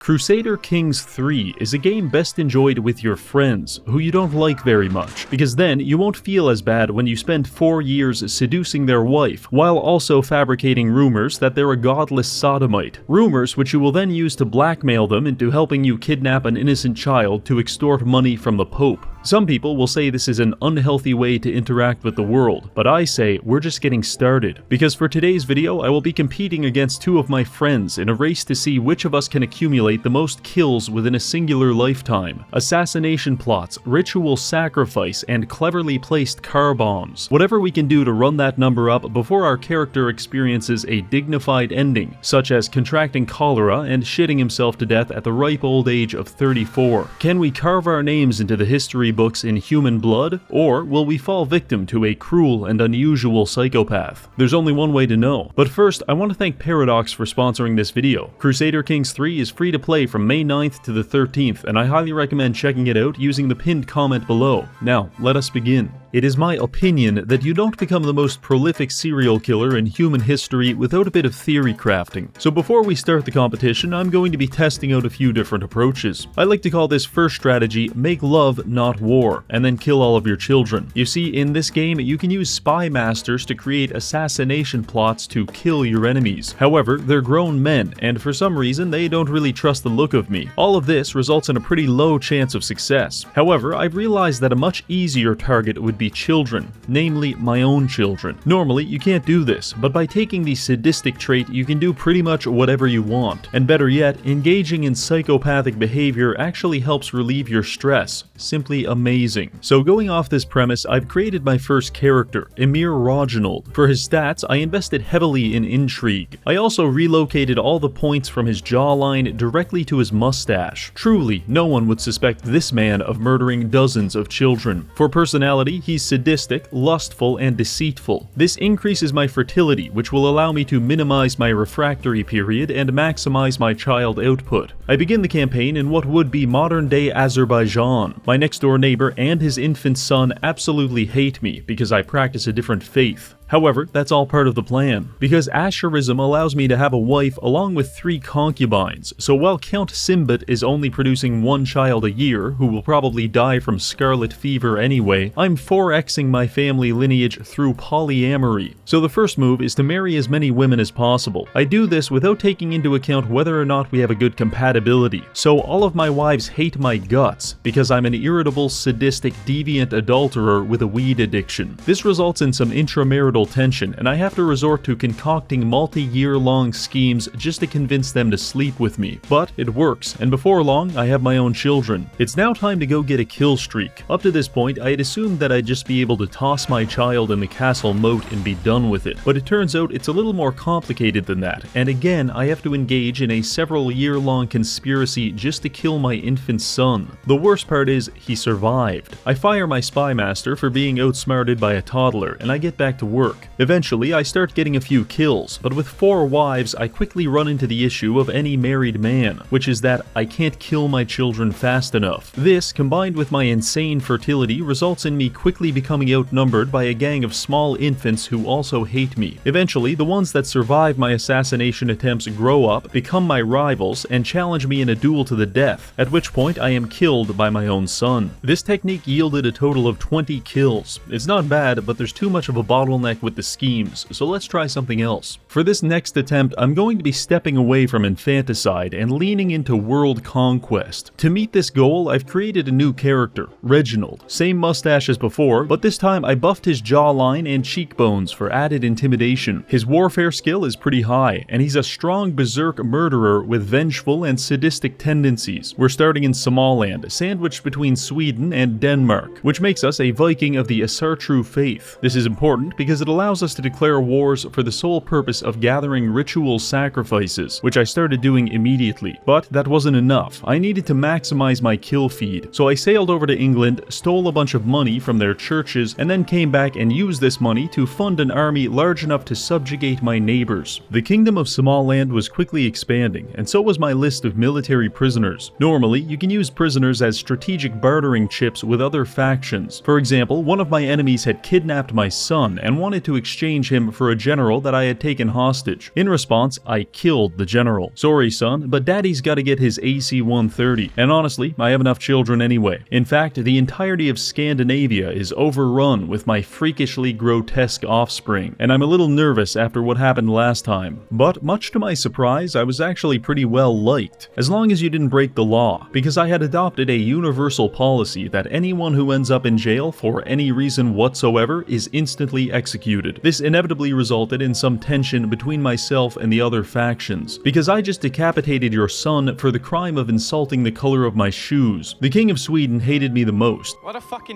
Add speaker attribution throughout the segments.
Speaker 1: Crusader Kings 3 is a game best enjoyed with your friends, who you don't like very much, because then you won't feel as bad when you spend 4 years seducing their wife, while also fabricating rumors that they're a godless sodomite. Rumors which you will then use to blackmail them into helping you kidnap an innocent child to extort money from the Pope. Some people will say this is an unhealthy way to interact with the world, but I say we're just getting started. Because for today's video, I will be competing against two of my friends in a race to see which of us can accumulate the most kills within a singular lifetime. Assassination plots, ritual sacrifice, and cleverly placed car bombs. Whatever we can do to run that number up before our character experiences a dignified ending, such as contracting cholera and shitting himself to death at the ripe old age of 34. Can we carve our names into the history books in human blood, or will we fall victim to a cruel and unusual psychopath? There's only one way to know. But first, I want to thank Paradox for sponsoring this video. Crusader Kings 3 is free to play from May 9th to the 13th, and I highly recommend checking it out using the pinned comment below. Now, let us begin. It is my opinion that you don't become the most prolific serial killer in human history without a bit of theory crafting. So before we start the competition, I'm going to be testing out a few different approaches. I like to call this first strategy, make love, not war, and then kill all of your children. You see, in this game, you can use spy masters to create assassination plots to kill your enemies. However, they're grown men, and for some reason, they don't really trust the look of me. All of this results in a pretty low chance of success. However, I've realized that a much easier target would be children, namely my own children. Normally, you can't do this, but by taking the sadistic trait, you can do pretty much whatever you want. And better yet, engaging in psychopathic behavior actually helps relieve your stress. Simply amazing. So going off this premise, I've created my first character, Emir Roginald. For his stats, I invested heavily in intrigue. I also relocated all the points from his jawline directly to his mustache. Truly, no one would suspect this man of murdering dozens of children. For personality, he's sadistic, lustful, and deceitful. This increases my fertility, which will allow me to minimize my refractory period and maximize my child output. I begin the campaign in what would be modern-day Azerbaijan. My next-door neighbor and his infant son absolutely hate me because I practice a different faith. However, that's all part of the plan, because Asherism allows me to have a wife along with 3 concubines, so while Count Simbet is only producing 1 child a year, who will probably die from scarlet fever anyway, I'm 4xing my family lineage through polyamory. So the first move is to marry as many women as possible. I do this without taking into account whether or not we have a good compatibility, so all of my wives hate my guts, because I'm an irritable, sadistic, deviant adulterer with a weed addiction. This results in some intramarital tension, and I have to resort to concocting multi-year-long schemes just to convince them to sleep with me. But it works, and before long, I have my own children. It's now time to go get a kill streak. Up to this point, I had assumed that I'd just be able to toss my child in the castle moat and be done with it, but it turns out it's a little more complicated than that, and again, I have to engage in a several-year-long conspiracy just to kill my infant son. The worst part is, he survived. I fire my spy master for being outsmarted by a toddler, and I get back to work. Eventually, I start getting a few kills, but with 4 wives, I quickly run into the issue of any married man, which is that I can't kill my children fast enough. This, combined with my insane fertility, results in me quickly becoming outnumbered by a gang of small infants who also hate me. Eventually, the ones that survive my assassination attempts grow up, become my rivals, and challenge me in a duel to the death, at which point I am killed by my own son. This technique yielded a total of 20 kills. It's not bad, but there's too much of a bottleneck with the schemes, so let's try something else. For this next attempt, I'm going to be stepping away from infanticide and leaning into world conquest. To meet this goal, I've created a new character, Reginald. Same mustache as before, but this time I buffed his jawline and cheekbones for added intimidation. His warfare skill is pretty high, and he's a strong berserk murderer with vengeful and sadistic tendencies. We're starting in Somaliland, sandwiched between Sweden and Denmark, which makes us a Viking of the Asartru faith. This is important because it allows us to declare wars for the sole purpose of gathering ritual sacrifices, which I started doing immediately. But that wasn't enough. I needed to maximize my kill feed, so I sailed over to England, stole a bunch of money from their churches, and then came back and used this money to fund an army large enough to subjugate my neighbors. The Kingdom of Somaliland was quickly expanding, and so was my list of military prisoners. Normally, you can use prisoners as strategic bartering chips with other factions. For example, one of my enemies had kidnapped my son and wanted wanted to exchange him for a general that I had taken hostage. In response, I killed the general. Sorry son, but daddy's gotta get his AC-130, and honestly, I have enough children anyway. In fact, the entirety of Scandinavia is overrun with my freakishly grotesque offspring, and I'm a little nervous after what happened last time. But much to my surprise, I was actually pretty well liked, as long as you didn't break the law, because I had adopted a universal policy that anyone who ends up in jail for any reason whatsoever is instantly executed. This inevitably resulted in some tension between myself and the other factions, because I just decapitated your son for the crime of insulting the color of my shoes. The King of Sweden hated me the most,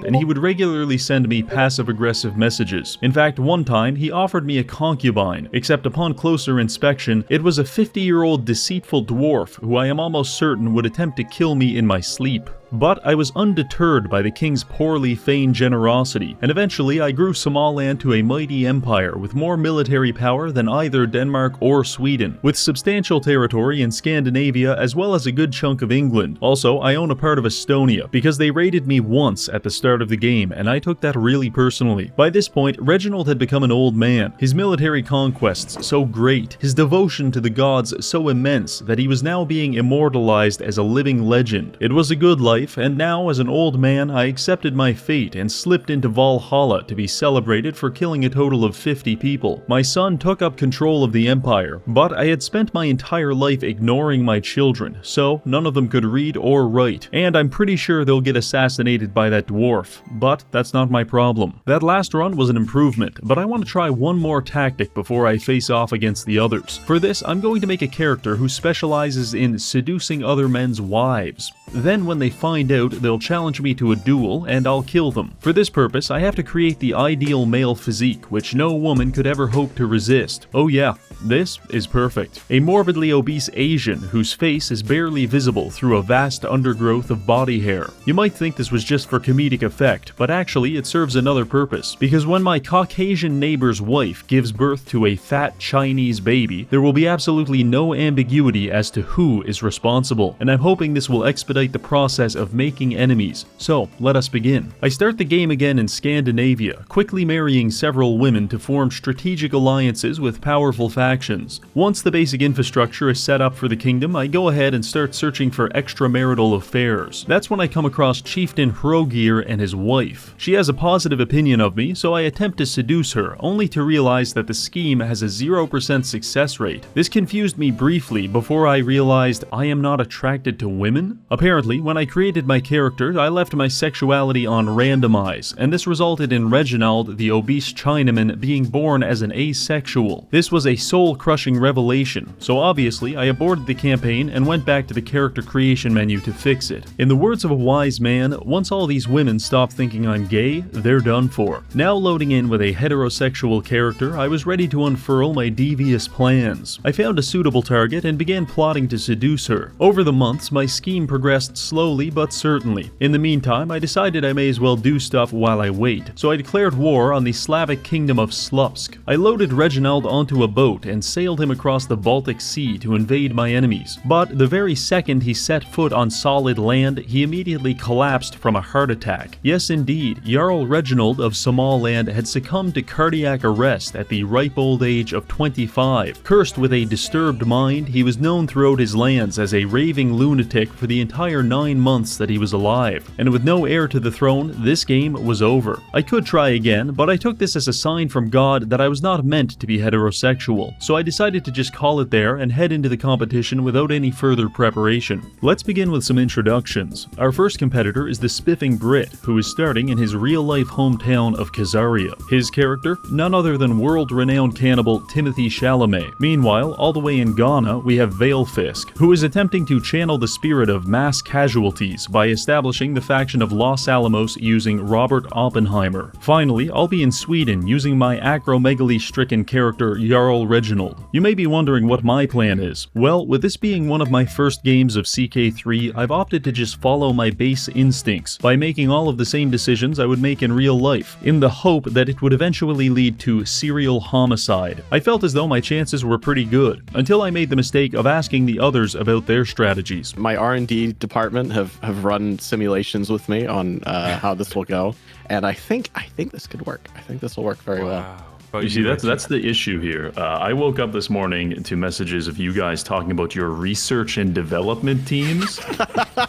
Speaker 1: and he would regularly send me passive-aggressive messages. In fact, one time he offered me a concubine, except upon closer inspection, it was a 50-year-old deceitful dwarf who I am almost certain would attempt to kill me in my sleep. But I was undeterred by the king's poorly feigned generosity, and eventually I grew Somaliland to a mighty empire with more military power than either Denmark or Sweden, with substantial territory in Scandinavia as well as a good chunk of England. Also, I own a part of Estonia, because they raided me once at the start of the game, and I took that really personally. By this point, Reginald had become an old man, his military conquests so great, his devotion to the gods so immense that he was now being immortalized as a living legend. It was a good life, and now as an old man I accepted my fate and slipped into Valhalla to be celebrated for killing a total of 50 people. My son took up control of the empire, but I had spent my entire life ignoring my children, so none of them could read or write, and I'm pretty sure they'll get assassinated by that dwarf, but that's not my problem. That last run was an improvement, but I want to try one more tactic before I face off against the others. For this, I'm going to make a character who specializes in seducing other men's wives. Then when they find out, they'll challenge me to a duel, and I'll kill them. For this purpose, I have to create the ideal male physique, which no woman could ever hope to resist. Oh yeah, this is perfect. A morbidly obese Asian whose face is barely visible through a vast undergrowth of body hair. You might think this was just for comedic effect, but actually it serves another purpose, because when my Caucasian neighbor's wife gives birth to a fat Chinese baby, there will be absolutely no ambiguity as to who is responsible, and I'm hoping this will expedite the process of making enemies. So, let us begin. I start the game again in Scandinavia, quickly marrying several women to form strategic alliances with powerful factions. Once the basic infrastructure is set up for the kingdom, I go ahead and start searching for extramarital affairs. That's when I come across Chieftain Hrogir and his wife. She has a positive opinion of me, so I attempt to seduce her, only to realize that the scheme has a 0% success rate. This confused me briefly before I realized I am not attracted to women? Apparently, when I created my character, I left my sexuality on randomize, and this resulted in Reginald, the obese Chinaman, being born as an asexual. This was a soul-crushing revelation, so obviously I aborted the campaign and went back to the character creation menu to fix it. In the words of a wise man, once all these women stop thinking I'm gay, they're done for. Now loading in with a heterosexual character, I was ready to unfurl my devious plans. I found a suitable target and began plotting to seduce her. Over the months, my scheme progressed slowly but certainly. In the meantime, I decided I may as well do stuff while I wait, so I declared war on the Slavic kingdom of Slupsk. I loaded Reginald onto a boat and sailed him across the Baltic Sea to invade my enemies. But the very second he set foot on solid land, he immediately collapsed from a heart attack. Yes indeed, Jarl Reginald of Somaliland had succumbed to cardiac arrest at the ripe old age of 25. Cursed with a disturbed mind, he was known throughout his lands as a raving lunatic for the entire 9 months that he was alive, and with no heir to the throne, this game was over. I could try again, but I took this as a sign from God that I was not meant to be heterosexual, so I decided to just call it there and head into the competition without any further preparation. Let's begin with some introductions. Our first competitor is the spiffing Brit, who is starting in his real-life hometown of Khazaria. His character? None other than world-renowned cannibal Timothy Chalamet. Meanwhile, all the way in Ghana, we have Veilfisk, who is attempting to channel the spirit of mass casualties by establishing the faction of Los Alamos using Robert Oppenheimer. Finally, I'll be in Sweden using my acromegaly-stricken character Jarl Reginald. You may be wondering what my plan is. Well, with this being one of my first games of CK3, I've opted to just follow my base instincts by making all of the same decisions I would make in real life, in the hope that it would eventually lead to serial homicide. I felt as though my chances were pretty good, until I made the mistake of asking the others about their strategies.
Speaker 2: My R&D department have run simulations with me on how this will go, and I think this could work. I think this will work very well.
Speaker 3: About
Speaker 4: You see,
Speaker 3: Reggie?
Speaker 4: that's the issue here. I woke up this morning to messages of you guys talking about your research and development teams.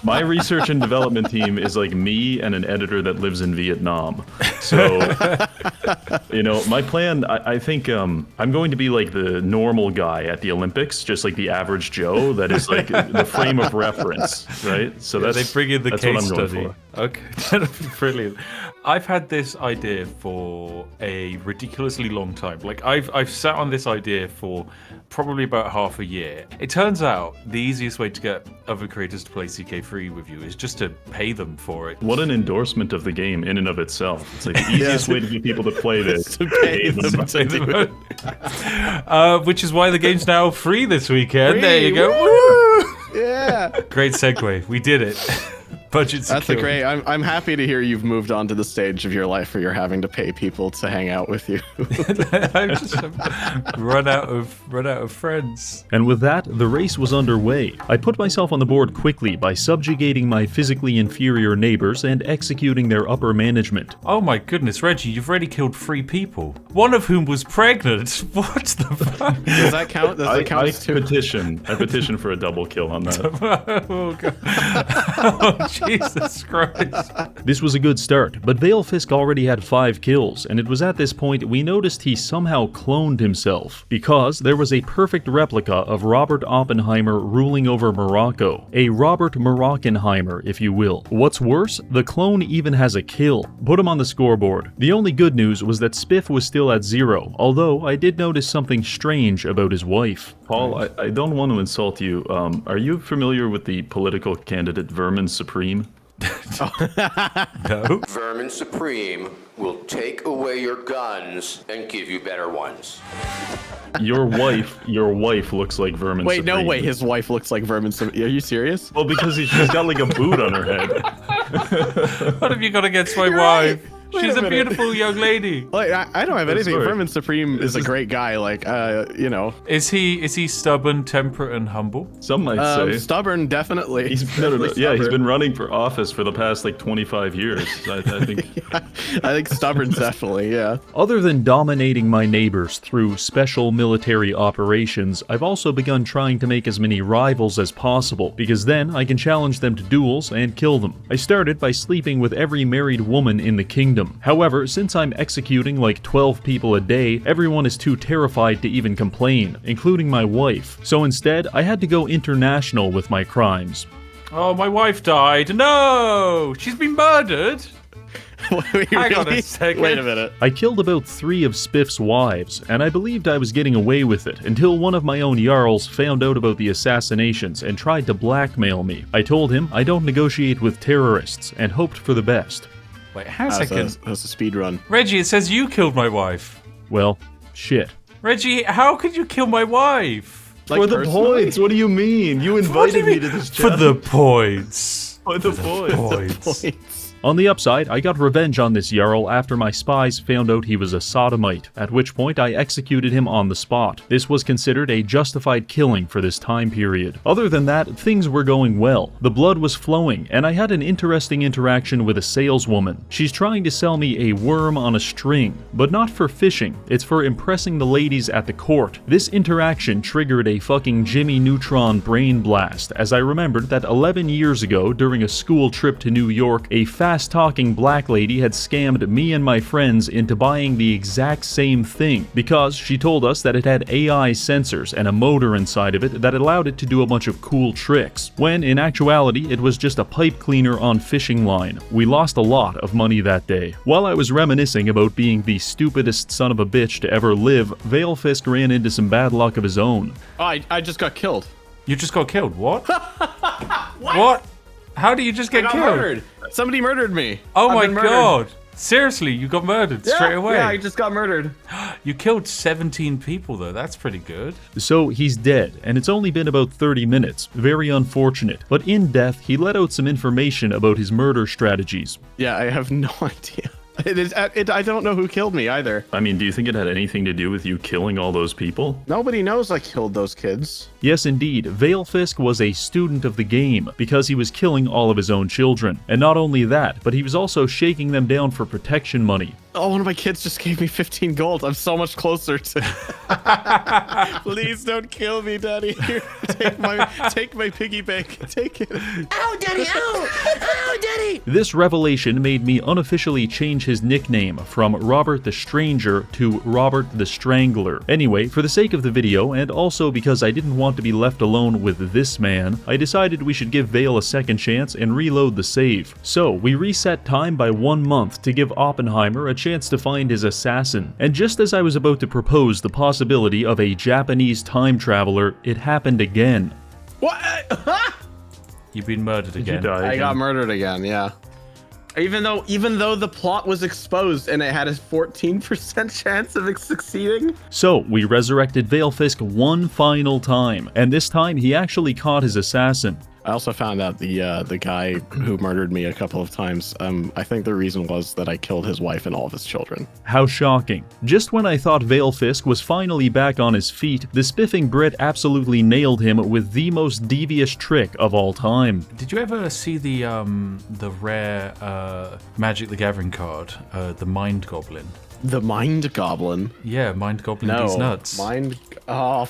Speaker 4: My research and development team is like me and an editor that lives in Vietnam. So, my plan, I think I'm going to be like the normal guy at the Olympics, just like the average Joe that is like the frame of reference, right? So
Speaker 3: They bring in the
Speaker 4: that's
Speaker 3: case
Speaker 4: what I'm going
Speaker 3: study.
Speaker 4: for.
Speaker 3: Okay, that'd be brilliant. I've had this idea for a ridiculously long time. Like I've sat on this idea for probably about half a year. It turns out the easiest way to get other creators to play CK3 with you is just to pay them for it.
Speaker 4: What an endorsement of the game in and of itself. It's like the easiest way to get people to play this.
Speaker 2: To pay them to do it.
Speaker 3: Which is why the game's now free this weekend.
Speaker 2: Free,
Speaker 3: There you go.
Speaker 2: woo!
Speaker 3: Woo!
Speaker 2: Yeah.
Speaker 3: Great segue. We did it. Budget
Speaker 2: That's
Speaker 3: secured.
Speaker 2: great. I'm happy to hear you've moved on to the stage of your life where you're having to pay people to hang out with you.
Speaker 3: I've just run out of friends.
Speaker 1: And with that, the race was underway. I put myself on the board quickly by subjugating my physically inferior neighbors and executing their upper management.
Speaker 3: Oh my goodness, Reggie, you've already killed 3 people. One of whom was pregnant. What the fuck?
Speaker 2: Does that count? Does that count
Speaker 4: I
Speaker 2: as two?
Speaker 4: petition for a double kill on that.
Speaker 3: Oh god. Oh Jesus Christ.
Speaker 1: This was a good start, but Valefisk already had 5 kills, and it was at this point we noticed he somehow cloned himself, because there was a perfect replica of Robert Oppenheimer ruling over Morocco. A Robert Morockenheimer, if you will. What's worse, the clone even has a kill. Put him on the scoreboard. The only good news was that Spiff was still at 0, although I did notice something strange about his wife.
Speaker 4: Paul, I don't want to insult you. Are you familiar with the political candidate Vermin Supreme?
Speaker 3: No.
Speaker 5: Vermin Supreme will take away your guns and give you better ones.
Speaker 4: Your wife looks like Vermin
Speaker 2: Wait,
Speaker 4: Supreme.
Speaker 2: no way. His wife looks like Vermin. Are you serious?
Speaker 4: Well, because she's got like a boot on her head.
Speaker 3: What have you got against my
Speaker 2: You're
Speaker 3: wife?
Speaker 2: right.
Speaker 3: She's
Speaker 2: Wait a
Speaker 3: a
Speaker 2: minute.
Speaker 3: beautiful young lady.
Speaker 2: Like, I don't have anything.
Speaker 4: sorry.
Speaker 2: Vermin Supreme is a great guy. Like,
Speaker 3: Is he stubborn, temperate, and humble?
Speaker 4: Some might say.
Speaker 2: stubborn, definitely.
Speaker 4: He's
Speaker 2: Definitely
Speaker 4: he's
Speaker 2: stubborn.
Speaker 4: been running for office for the past like 25 years. I think.
Speaker 2: I think stubborn's definitely, yeah.
Speaker 1: Other than dominating my neighbors through special military operations, I've also begun trying to make as many rivals as possible, because then I can challenge them to duels and kill them. I started by sleeping with every married woman in the kingdom. However, since I'm executing like 12 people a day, everyone is too terrified to even complain, including my wife. So instead, I had to go international with my crimes.
Speaker 3: Oh, my wife died. No! She's been murdered?
Speaker 2: Wait,
Speaker 3: Hang on
Speaker 2: really?
Speaker 3: a second.
Speaker 2: Wait a minute.
Speaker 1: I killed about 3 of Spiff's wives, and I believed I was getting away with it until one of my own Jarls found out about the assassinations and tried to blackmail me. I told him I don't negotiate with terrorists and hoped for the best.
Speaker 3: Wait, hang on a second.
Speaker 2: That's a speed run.
Speaker 3: Reggie, it says you killed my wife.
Speaker 1: Well, shit.
Speaker 3: Reggie, how could you kill my wife?
Speaker 2: Like,
Speaker 4: For the
Speaker 2: personally?
Speaker 4: points. What do you mean? You
Speaker 3: What do
Speaker 4: invited
Speaker 3: you
Speaker 4: me
Speaker 3: mean?
Speaker 4: to this
Speaker 3: For
Speaker 4: chat.
Speaker 3: the points.
Speaker 4: For the points.
Speaker 3: Points.
Speaker 1: On the upside, I got revenge on this Jarl after my spies found out he was a sodomite, at which point I executed him on the spot. This was considered a justified killing for this time period. Other than that, things were going well. The blood was flowing, and I had an interesting interaction with a saleswoman. She's trying to sell me a worm on a string, but not for fishing, it's for impressing the ladies at the court. This interaction triggered a fucking Jimmy Neutron brain blast, as I remembered that 11 years ago, during a school trip to New York, a fast-talking black lady had scammed me and my friends into buying the exact same thing, because she told us that it had AI sensors and a motor inside of it that allowed it to do a bunch of cool tricks, when in actuality it was just a pipe cleaner on fishing line. We lost a lot of money that day. While I was reminiscing about being the stupidest son of a bitch to ever live, Valefisk ran into some bad luck of his own.
Speaker 2: Oh, I just got killed.
Speaker 3: You just got killed. What? What? How do you just
Speaker 2: I
Speaker 3: get
Speaker 2: got
Speaker 3: killed?
Speaker 2: murdered. Somebody murdered me.
Speaker 3: Oh
Speaker 2: I've
Speaker 3: my
Speaker 2: been murdered.
Speaker 3: god. Seriously, you got murdered straight away.
Speaker 2: Yeah, I just got murdered.
Speaker 3: You killed 17 people though. That's pretty good.
Speaker 1: So he's dead, and it's only been about 30 minutes. Very unfortunate. But in death, he let out some information about his murder strategies.
Speaker 2: Yeah, I have no idea. I don't know who killed me either.
Speaker 4: I mean, do you think it had anything to do with you killing all those people?
Speaker 2: Nobody knows I killed those kids.
Speaker 1: Yes, indeed, Veilfisk was a student of the game because he was killing all of his own children. And not only that, but he was also shaking them down for protection money.
Speaker 2: Oh, one of my kids just gave me 15 gold. I'm so much closer to... Please don't kill me, Daddy. Here, take my piggy bank. Take it.
Speaker 5: Ow, Daddy, ow! Ow, Daddy!
Speaker 1: This revelation made me unofficially change his nickname from Robert the Stranger to Robert the Strangler. Anyway, for the sake of the video, and also because I didn't want to be left alone with this man, I decided we should give Vale a second chance and reload the save. So, we reset time by 1 month to give Oppenheimer a chance to find his assassin. And just as I was about to propose the possibility of a Japanese time traveler, it happened again.
Speaker 2: What?
Speaker 3: You've been murdered again.
Speaker 2: I got murdered again, yeah. Even though the plot was exposed and it had a 14% chance of it succeeding.
Speaker 1: So, we resurrected Veilfisk one final time, and this time he actually caught his assassin.
Speaker 2: I also found out the guy who murdered me a couple of times, I think the reason was that I killed his wife and all of his children.
Speaker 1: How shocking. Just when I thought Veilfisk was finally back on his feet, the spiffing Brit absolutely nailed him with the most devious trick of all time.
Speaker 3: Did you ever see the rare Magic the Gathering card, the Mind Goblin?
Speaker 2: The Mind Goblin?
Speaker 3: Yeah, Mind Goblin these nuts.
Speaker 2: Oh,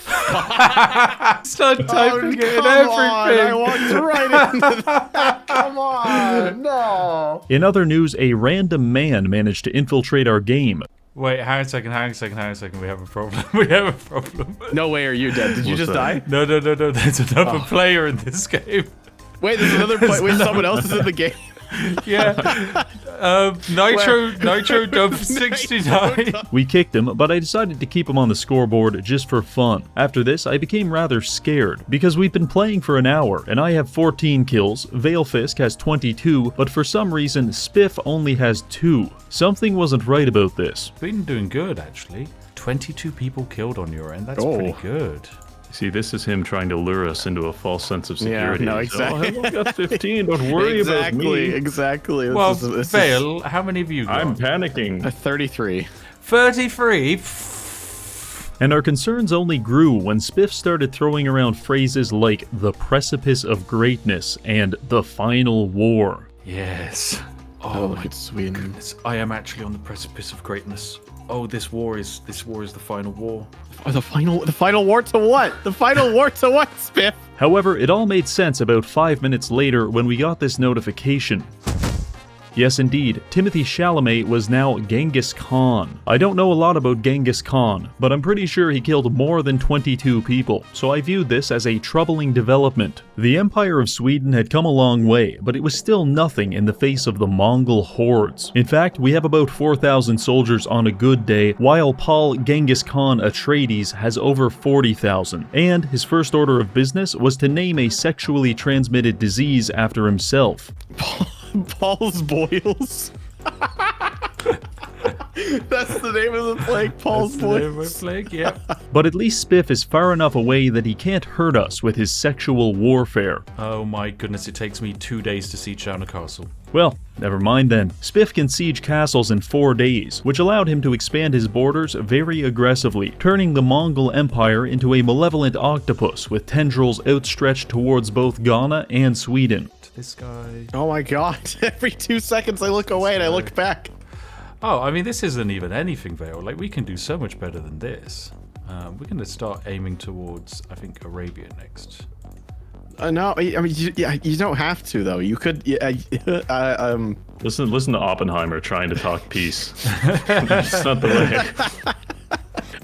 Speaker 3: Start typing it in
Speaker 2: I
Speaker 3: everything.
Speaker 2: walked right into that. Come on, no.
Speaker 1: In other news, a random man managed to infiltrate our game.
Speaker 3: Wait, hang on a second. We have a problem.
Speaker 2: No way are you dead. Did you just die?
Speaker 3: No. There's another player in this game.
Speaker 2: Wait, there's another player. Wait, someone else is in the game.
Speaker 3: Yeah. Nitro Dub 69.
Speaker 1: We kicked him, but I decided to keep him on the scoreboard just for fun. After this, I became rather scared, because we've been playing for an hour, and I have 14 kills, Veilfisk has 22, but for some reason, Spiff only has 2. Something wasn't right about this.
Speaker 3: Been doing good, actually. 22 people killed on your end. That's pretty good.
Speaker 4: See, this is him trying to lure us into a false sense of security.
Speaker 2: Yeah, no, exactly.
Speaker 4: Oh, I've got 15. Don't worry about me.
Speaker 2: Exactly.
Speaker 3: Well, Vale, how many have you got?
Speaker 4: I'm panicking.
Speaker 2: 33.
Speaker 3: 33?
Speaker 1: And our concerns only grew when Spiff started throwing around phrases like the precipice of greatness and the final war.
Speaker 3: Yes.
Speaker 2: Oh, look at Sweden.
Speaker 3: Goodness, I am actually on the precipice of greatness. Oh, this war is the final war.
Speaker 2: Oh, the final war to what? The final war to what, Spiff?
Speaker 1: However, it all made sense about 5 minutes later when we got this notification. Yes, indeed, Timothy Chalamet was now Genghis Khan. I don't know a lot about Genghis Khan, but I'm pretty sure he killed more than 22 people, so I viewed this as a troubling development. The Empire of Sweden had come a long way, but it was still nothing in the face of the Mongol hordes. In fact, we have about 4,000 soldiers on a good day, while Paul Genghis Khan Atreides has over 40,000. And his first order of business was to name a sexually transmitted disease after himself.
Speaker 2: Paul's Boils. That's the name of the plague, Paul's Boils.
Speaker 3: Yeah.
Speaker 1: But at least Spiff is far enough away that he can't hurt us with his sexual warfare.
Speaker 3: Oh my goodness, it takes me 2 days to siege down a castle.
Speaker 1: Well, never mind then. Spiff can siege castles in 4 days, which allowed him to expand his borders very aggressively, turning the Mongol Empire into a malevolent octopus with tendrils outstretched towards both Ghana and Sweden.
Speaker 3: This guy.
Speaker 2: Oh my god. Every 2 seconds I look away and I look back.
Speaker 3: Oh, I mean, this isn't even anything, Vale. Like, we can do so much better than this. We're going to start aiming towards, I think, Arabia next.
Speaker 2: No, I mean, you don't have to, though. You could,
Speaker 4: Listen to Oppenheimer trying to talk peace. It's not the way.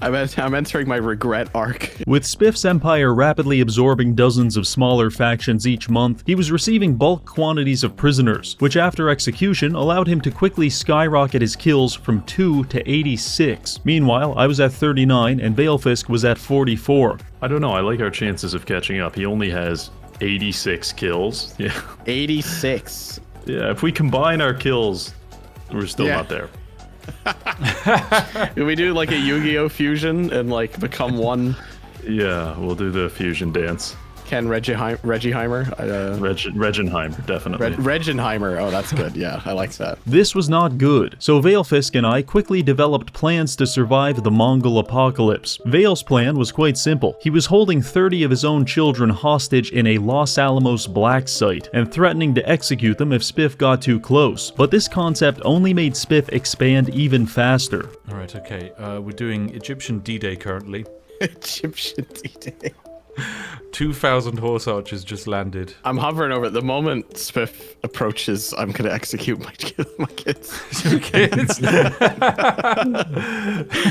Speaker 2: I'm entering my regret arc.
Speaker 1: With Spiff's empire rapidly absorbing dozens of smaller factions each month, he was receiving bulk quantities of prisoners, which after execution allowed him to quickly skyrocket his kills from 2 to 86. Meanwhile, I was at 39 and Veilfisk was at 44.
Speaker 4: I don't know, I like our chances of catching up. He only has 86 kills. Yeah.
Speaker 2: 86.
Speaker 4: Yeah, if we combine our kills, we're still not there.
Speaker 2: Can we do like a Yu-Gi-Oh fusion and like become one?
Speaker 4: Yeah, we'll do the fusion dance.
Speaker 2: Ken Reggiheimer.
Speaker 4: Regenheimer, definitely.
Speaker 2: Regenheimer. Oh, that's good. Yeah, I like that.
Speaker 1: This was not good, so Valefisk and I quickly developed plans to survive the Mongol apocalypse. Vale's plan was quite simple. He was holding 30 of his own children hostage in a Los Alamos black site, and threatening to execute them if Spiff got too close. But this concept only made Spiff expand even faster.
Speaker 3: Alright, okay. We're doing Egyptian D-Day currently.
Speaker 2: Egyptian D-Day.
Speaker 3: 2,000 horse archers just landed.
Speaker 2: I'm hovering over it. The moment Spiff approaches, I'm going to execute my kids.
Speaker 3: Your kids?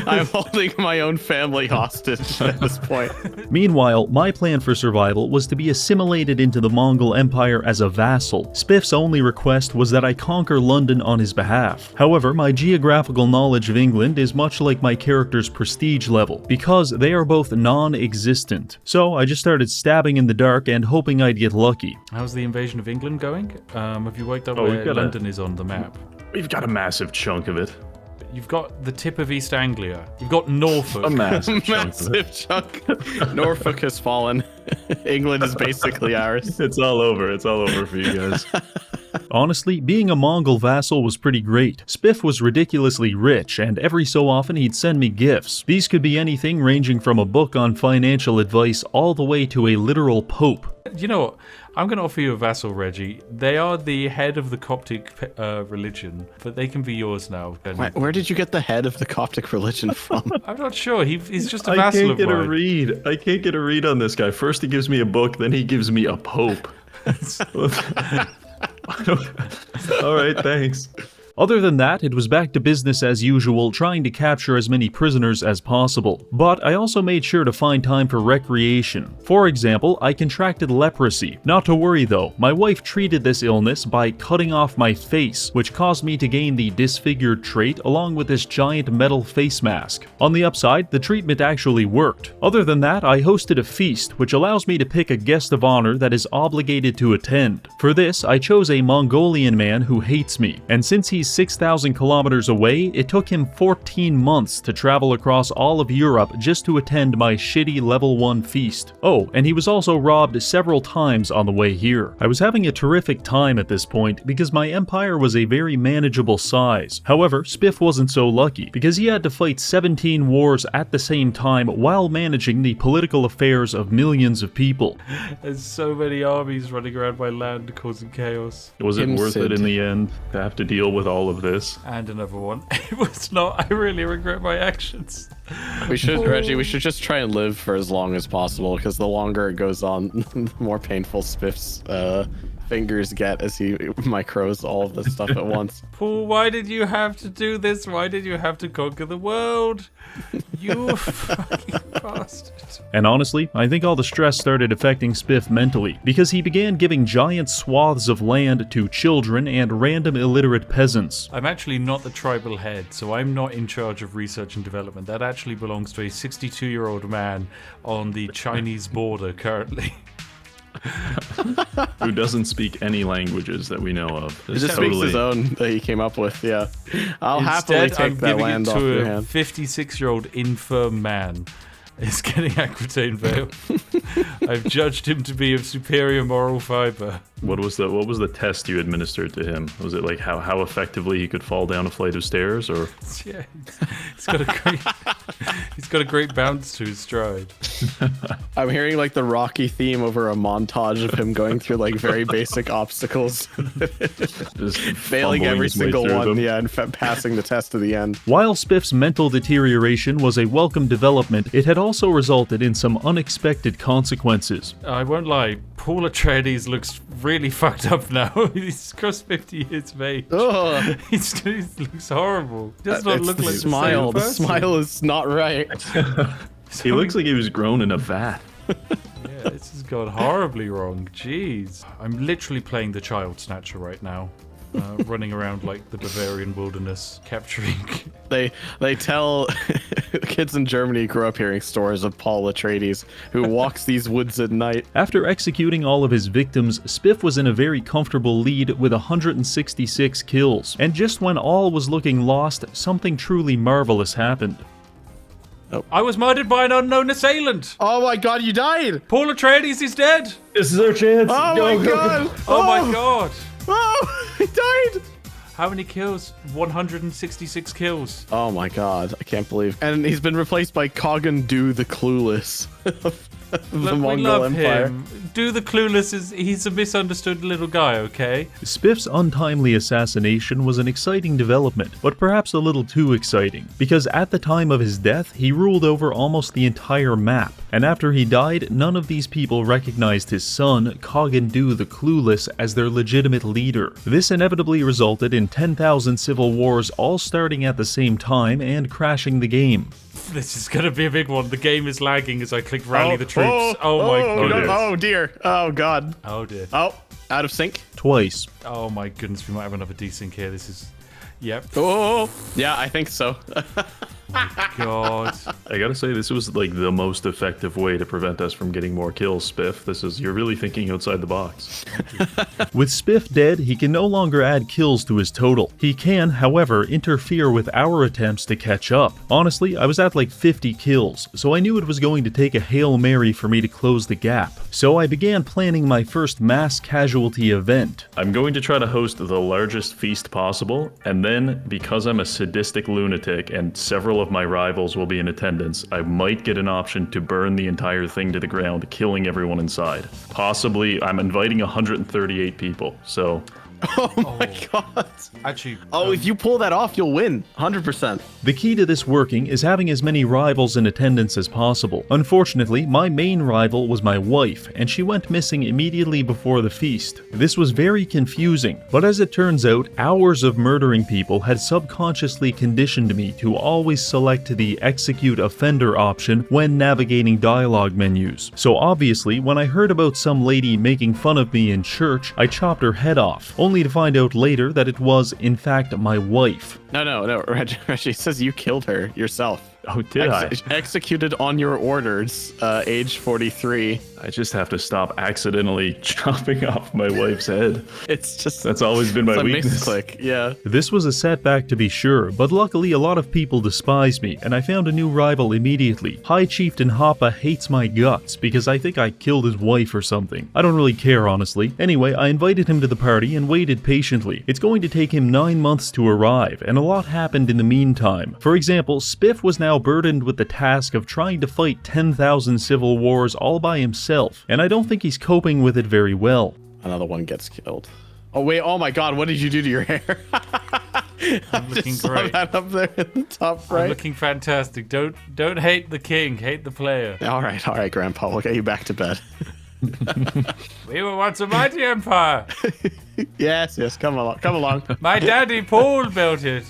Speaker 2: I'm holding my own family hostage at this point.
Speaker 1: Meanwhile, my plan for survival was to be assimilated into the Mongol Empire as a vassal. Spiff's only request was that I conquer London on his behalf. However, my geographical knowledge of England is much like my character's prestige level, because they are both non-existent. So I just started stabbing in the dark and hoping I'd get lucky.
Speaker 3: How's the invasion of England going? Have you worked out
Speaker 4: Oh,
Speaker 3: where London is on the map?
Speaker 4: We've got a massive chunk of it.
Speaker 3: You've got the tip of East Anglia. You've got Norfolk.
Speaker 4: A massive chunk of it.
Speaker 2: Massive chunk. Norfolk has fallen. England is basically ours.
Speaker 4: It's all over. It's all over for you guys.
Speaker 1: Honestly, being a Mongol vassal was pretty great. Spiff was ridiculously rich, and every so often he'd send me gifts. These could be anything ranging from a book on financial advice all the way to a literal pope.
Speaker 3: You know what? I'm going to offer you a vassal, Reggie. They are the head of the Coptic religion, but they can be yours now.
Speaker 2: Where did you get the head of the Coptic religion from?
Speaker 3: I'm not sure. He's just a
Speaker 4: I
Speaker 3: vassal
Speaker 4: can't
Speaker 3: of
Speaker 4: get a
Speaker 3: mine.
Speaker 4: read. I can't get a read on this guy. First he gives me a book, then he gives me a pope. All right, thanks.
Speaker 1: Other than that, it was back to business as usual, trying to capture as many prisoners as possible. But I also made sure to find time for recreation. For example, I contracted leprosy. Not to worry though, my wife treated this illness by cutting off my face, which caused me to gain the disfigured trait along with this giant metal face mask. On the upside, the treatment actually worked. Other than that, I hosted a feast, which allows me to pick a guest of honor that is obligated to attend. For this, I chose a Mongolian man who hates me, and since he's 6,000 kilometers away, it took him 14 months to travel across all of Europe just to attend my shitty level 1 feast. Oh, and he was also robbed several times on the way here. I was having a terrific time at this point because my empire was a very manageable size. However, Spiff wasn't so lucky because he had to fight 17 wars at the same time while managing the political affairs of millions of people.
Speaker 3: There's so many armies running around my land causing chaos.
Speaker 4: Was it worth it
Speaker 2: Sid.
Speaker 4: in the end to have to deal with all of this?
Speaker 3: And another one. It was not. I really regret my actions.
Speaker 2: We should, Reggie, we should just try and live for as long as possible, because the longer it goes on, the more painful Spiff's fingers get as he micros all of this stuff at once.
Speaker 3: Paul, why did you have to do this? Why did you have to conquer the world? You fucking bastard.
Speaker 1: And honestly, I think all the stress started affecting Spiff mentally, because he began giving giant swaths of land to children and random illiterate peasants.
Speaker 3: I'm actually not the tribal head, so I'm not in charge of research and development. That actually belongs to a 62-year-old man on the Chinese border currently.
Speaker 4: Who doesn't speak any languages that we know of.
Speaker 2: He just speaks his own that he came up with, yeah. I'll happily
Speaker 3: Instead, I'm
Speaker 2: take that
Speaker 3: giving
Speaker 2: land
Speaker 3: it
Speaker 2: off your
Speaker 3: to a
Speaker 2: hand.
Speaker 3: 56-year-old infirm man. Is getting Aquitaine Vale. I've judged him to be of superior moral fiber.
Speaker 4: What was the test you administered to him? Was it like how effectively he could fall down a flight of stairs, or?
Speaker 3: Yeah, he's got a great bounce to his stride.
Speaker 2: I'm hearing like the Rocky theme over a montage of him going through like very basic obstacles,
Speaker 4: Just
Speaker 2: failing
Speaker 4: fumbling
Speaker 2: every
Speaker 4: his way
Speaker 2: single
Speaker 4: through
Speaker 2: one,
Speaker 4: them?
Speaker 2: yeah, and passing the test to the end.
Speaker 1: While Spiff's mental deterioration was a welcome development, it had also resulted in some unexpected consequences.
Speaker 3: I won't lie, Paul Atreides looks really fucked up now. He's crossed 50 years of age.
Speaker 2: Ugh.
Speaker 3: He looks horrible. He does not
Speaker 2: It's
Speaker 3: look
Speaker 2: the
Speaker 3: like
Speaker 2: smile.
Speaker 3: the
Speaker 2: The
Speaker 3: same person.
Speaker 2: smile is not right.
Speaker 4: He looks like he was grown in a vat.
Speaker 3: Yeah, this has gone horribly wrong. Jeez. I'm literally playing the child snatcher right now. Running around like the Bavarian wilderness, capturing...
Speaker 2: They tell kids in Germany grew up hearing stories of Paul Atreides, who walks these woods at night.
Speaker 1: After executing all of his victims, Spiff was in a very comfortable lead with 166 kills. And just when all was looking lost, something truly marvelous happened.
Speaker 3: I was murdered by an unknown assailant.
Speaker 2: Oh my god, you died!
Speaker 3: Paul Atreides is dead.
Speaker 4: This is our chance.
Speaker 2: Oh my god!
Speaker 3: Oh my god.
Speaker 2: Oh, he died!
Speaker 3: How many kills? 166 kills.
Speaker 2: Oh my god, I can't believe. And he's been replaced by Cogan-Du the Clueless. The
Speaker 3: Look, we
Speaker 2: Mongol
Speaker 3: love
Speaker 2: Empire.
Speaker 3: him. Do the Clueless he's a misunderstood little guy, okay?
Speaker 1: Spiff's untimely assassination was an exciting development, but perhaps a little too exciting, because at the time of his death, he ruled over almost the entire map, and after he died, none of these people recognized his son, Cogan-Du the Clueless, as their legitimate leader. This inevitably resulted in 10,000 civil wars all starting at the same time and crashing the game.
Speaker 3: This is gonna be a big one. The game is lagging as I click rally the troops. Oh my god.
Speaker 2: Oh dear. Oh god.
Speaker 3: Oh dear.
Speaker 2: Oh, out of sync.
Speaker 1: Twice.
Speaker 3: Oh my goodness, we might have another desync here. This is... Yep.
Speaker 2: Oh, yeah, I think so.
Speaker 3: God.
Speaker 4: I gotta say, this was like the most effective way to prevent us from getting more kills, Spiff. You're really thinking outside the box.
Speaker 1: With Spiff dead, he can no longer add kills to his total. He can, however, interfere with our attempts to catch up. Honestly, I was at like 50 kills, so I knew it was going to take a Hail Mary for me to close the gap. So I began planning my first mass casualty event.
Speaker 4: I'm going to try to host the largest feast possible, and then, because I'm a sadistic lunatic and several of my rivals will be in attendance, I might get an option to burn the entire thing to the ground, killing everyone inside. Possibly, I'm inviting 138 people, so...
Speaker 2: Oh my god.
Speaker 3: Actually...
Speaker 2: If you pull that off, you'll win. 100%.
Speaker 1: The key to this working is having as many rivals in attendance as possible. Unfortunately, my main rival was my wife, and she went missing immediately before the feast. This was very confusing, but as it turns out, hours of murdering people had subconsciously conditioned me to always select the execute offender option when navigating dialogue menus. So obviously, when I heard about some lady making fun of me in church, I chopped her head off, only to find out later that it was, in fact, my wife.
Speaker 2: No, Reggie says you killed her yourself.
Speaker 4: Oh, did I?
Speaker 2: Executed on your orders, age 43.
Speaker 4: I just have to stop accidentally chopping off my wife's head.
Speaker 2: It's just...
Speaker 4: That's always been my
Speaker 2: it's a
Speaker 4: weakness.
Speaker 2: misclick, yeah.
Speaker 1: This was a setback to be sure, but luckily a lot of people despise me, and I found a new rival immediately. High Chieftain Hoppa hates my guts because I think I killed his wife or something. I don't really care, honestly. Anyway, I invited him to the party and waited patiently. It's going to take him 9 months to arrive, and a lot happened in the meantime. For example, Spiff was now burdened with the task of trying to fight 10,000 civil wars all by himself, and I don't think he's coping with it very well.
Speaker 2: Another one gets killed. Oh wait, oh my god, what did you do to your hair?
Speaker 3: I'm looking
Speaker 2: just saw
Speaker 3: great.
Speaker 2: that up there in the top right.
Speaker 3: I'm looking fantastic. Don't hate the king, hate the player.
Speaker 2: All right, Grandpa, we'll get you back to bed.
Speaker 3: We were once a mighty empire.
Speaker 2: Yes, come along.
Speaker 3: My daddy Paul built it.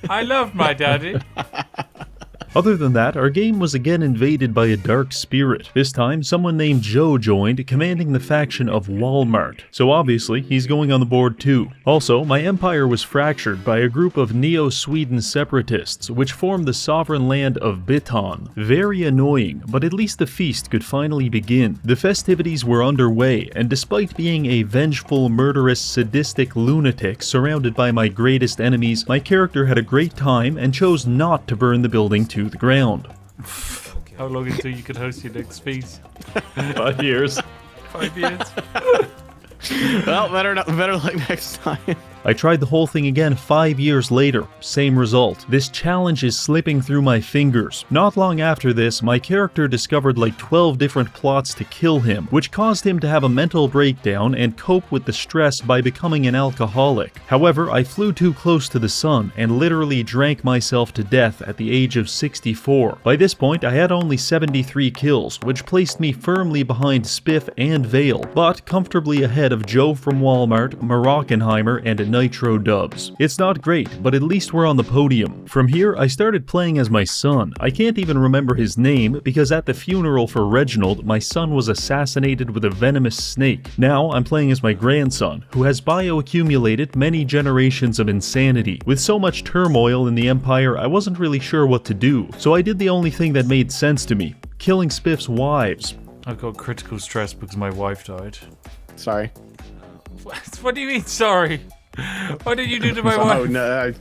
Speaker 3: I love my daddy.
Speaker 1: Other than that, our game was again invaded by a dark spirit. This time, someone named Joe joined, commanding the faction of Walmart. So obviously, he's going on the board too. Also, my empire was fractured by a group of Neo-Sweden separatists, which formed the sovereign land of Bitan. Very annoying, but at least the feast could finally begin. The festivities were underway, and despite being a vengeful, murderous, sadistic lunatic surrounded by my greatest enemies, my character had a great time and chose not to burn the building to the ground.
Speaker 3: How long until you can host your next feast?
Speaker 4: 5 years.
Speaker 3: 5 years?
Speaker 2: Well, better luck next time.
Speaker 1: I tried the whole thing again 5 years later, same result. This challenge is slipping through my fingers. Not long after this, my character discovered like 12 different plots to kill him, which caused him to have a mental breakdown and cope with the stress by becoming an alcoholic. However, I flew too close to the sun and literally drank myself to death at the age of 64. By this point, I had only 73 kills, which placed me firmly behind Spiff and Vale, but comfortably ahead of Joe from Walmart, Oppenheimer, and Nitro Dubs. It's not great, but at least we're on the podium. From here, I started playing as my son. I can't even remember his name because at the funeral for Reginald, my son was assassinated with a venomous snake. Now I'm playing as my grandson, who has bioaccumulated many generations of insanity. With so much turmoil in the Empire, I wasn't really sure what to do, so I did the only thing that made sense to me: killing Spiff's wives.
Speaker 3: I've got critical stress because my wife died.
Speaker 2: Sorry.
Speaker 3: What do you mean, sorry? What did you do to my wife?
Speaker 2: Oh no,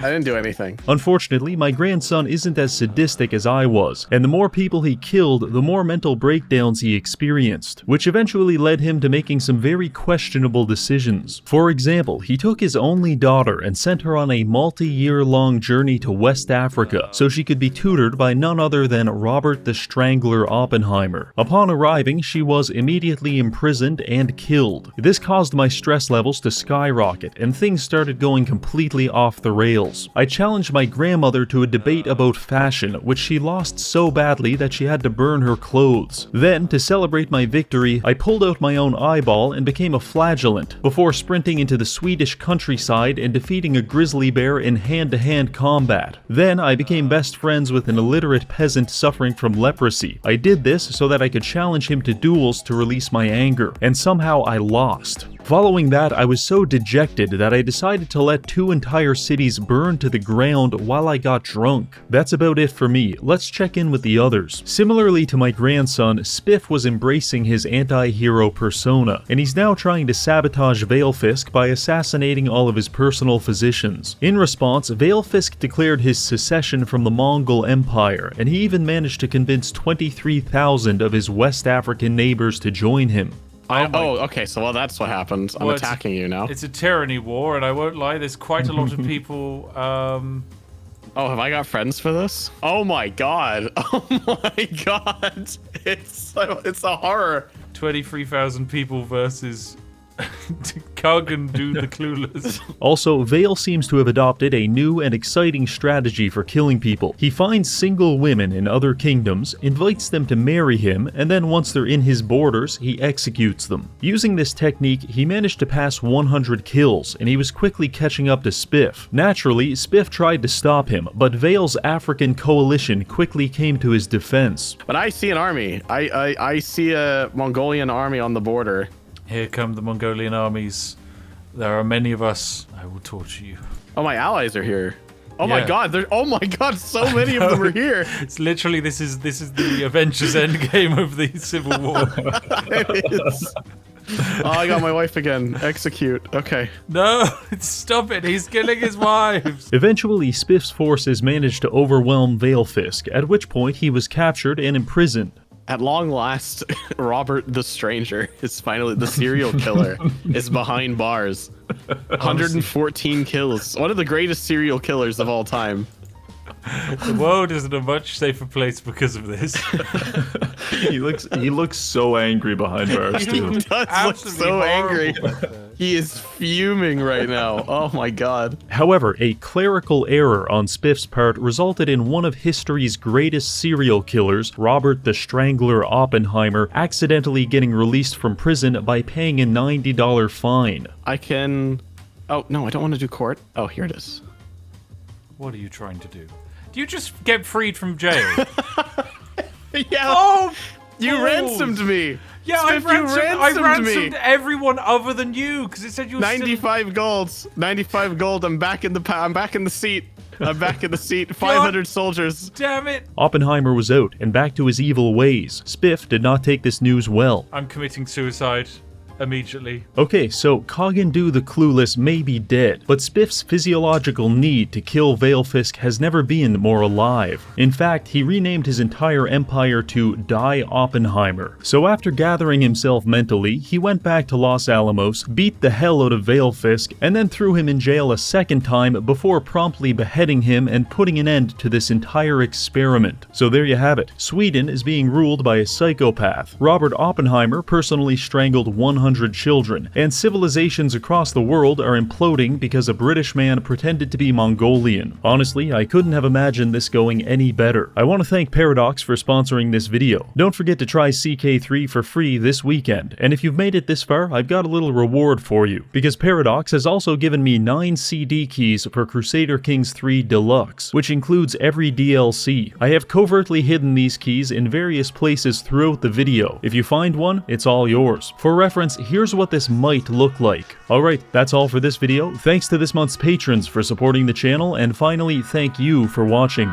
Speaker 2: I didn't do anything.
Speaker 1: Unfortunately, my grandson isn't as sadistic as I was, and the more people he killed, the more mental breakdowns he experienced, which eventually led him to making some very questionable decisions. For example, he took his only daughter and sent her on a multi-year-long journey to West Africa so she could be tutored by none other than Robert the Strangler Oppenheimer. Upon arriving, she was immediately imprisoned and killed. This caused my stress levels to skyrocket, and things started going completely off the rails. I challenged my grandmother to a debate about fashion, which she lost so badly that she had to burn her clothes. Then, to celebrate my victory, I pulled out my own eyeball and became a flagellant, before sprinting into the Swedish countryside and defeating a grizzly bear in hand-to-hand combat. Then, I became best friends with an illiterate peasant suffering from leprosy. I did this so that I could challenge him to duels to release my anger, and somehow I lost. Following that, I was so dejected that I decided to let 2 entire cities burn to the ground while I got drunk. That's about it for me. Let's check in with the others. Similarly to my grandson, Spiff was embracing his anti-hero persona, and he's now trying to sabotage Veilfisk by assassinating all of his personal physicians. In response, Veilfisk declared his secession from the Mongol Empire, and he even managed to convince 23,000 of his West African neighbors to join him.
Speaker 2: Okay, so well, that's what happened. I'm attacking you now.
Speaker 3: It's a tyranny war, and I won't lie, there's quite a lot of people.
Speaker 2: Oh, have I got friends for this? Oh my god! Oh my god! It's a horror.
Speaker 3: 23,000 people versus Conquest the Clueless.
Speaker 1: Also, Vale seems to have adopted a new and exciting strategy for killing people. He finds single women in other kingdoms, invites them to marry him, and then once they're in his borders, he executes them. Using this technique, he managed to pass 100 kills, and he was quickly catching up to Spiff. Naturally, Spiff tried to stop him, but Vale's African coalition quickly came to his defense.
Speaker 2: But I see an army. I see a Mongolian army on the border.
Speaker 3: Here come the Mongolian armies. There are many of us. I will torture you.
Speaker 2: Oh, my allies are here. Oh
Speaker 3: Yeah.
Speaker 2: my god, oh my god, so many of them are here.
Speaker 3: It's literally, this is the Avengers Endgame of the Civil War.
Speaker 2: It is. Oh, I got my wife again. Execute. Okay.
Speaker 3: No, stop it. He's killing his wives.
Speaker 1: Eventually, Spiff's forces managed to overwhelm Veilfisk, at which point he was captured and imprisoned.
Speaker 2: At long last, Robert the Stranger is finally the serial killer is behind bars. 114 kills. One of the greatest serial killers of all time.
Speaker 3: The world is in a much safer place because of this.
Speaker 4: He looks so angry behind bars
Speaker 2: He
Speaker 4: too.
Speaker 2: does look
Speaker 3: Absolutely
Speaker 2: so
Speaker 3: horrible.
Speaker 2: angry. He is fuming right now. Oh my god.
Speaker 1: However, a clerical error on Spiff's part resulted in one of history's greatest serial killers, Robert the Strangler Oppenheimer, accidentally getting released from prison by paying a $90 fine.
Speaker 2: I can... Oh, no, I don't want to do court. Oh, here it is.
Speaker 3: What are you trying to do? Do you just get freed from jail?
Speaker 2: Yeah.
Speaker 3: Oh,
Speaker 2: You
Speaker 3: balls.
Speaker 2: ransomed me.
Speaker 3: Yeah,
Speaker 2: Spiff,
Speaker 3: I ransomed
Speaker 2: me.
Speaker 3: everyone other than you because it said you were
Speaker 2: 95 golds. 95 gold. I'm back in the seat. I'm back in the seat. 500 soldiers.
Speaker 3: Damn it!
Speaker 1: Oppenheimer was out and back to his evil ways. Spiff did not take this news well.
Speaker 3: I'm committing suicide immediately.
Speaker 1: Okay, so Conquest the Clueless may be dead, but Spiff's physiological need to kill Veilfisk has never been more alive. In fact, he renamed his entire empire to Die Oppenheimer. So after gathering himself mentally, he went back to Los Alamos, beat the hell out of Veilfisk, and then threw him in jail a second time before promptly beheading him and putting an end to this entire experiment. So there you have it. Sweden is being ruled by a psychopath. Robert Oppenheimer personally strangled 100 children, and civilizations across the world are imploding because a British man pretended to be Mongolian. Honestly, I couldn't have imagined this going any better. I want to thank Paradox for sponsoring this video. Don't forget to try CK3 for free this weekend, and if you've made it this far, I've got a little reward for you, because Paradox has also given me 9 CD keys for Crusader Kings 3 Deluxe, which includes every DLC. I have covertly hidden these keys in various places throughout the video. If you find one, it's all yours. For reference, here's what this might look like. Alright, that's all for this video. Thanks to this month's patrons for supporting the channel, and finally, thank you for watching.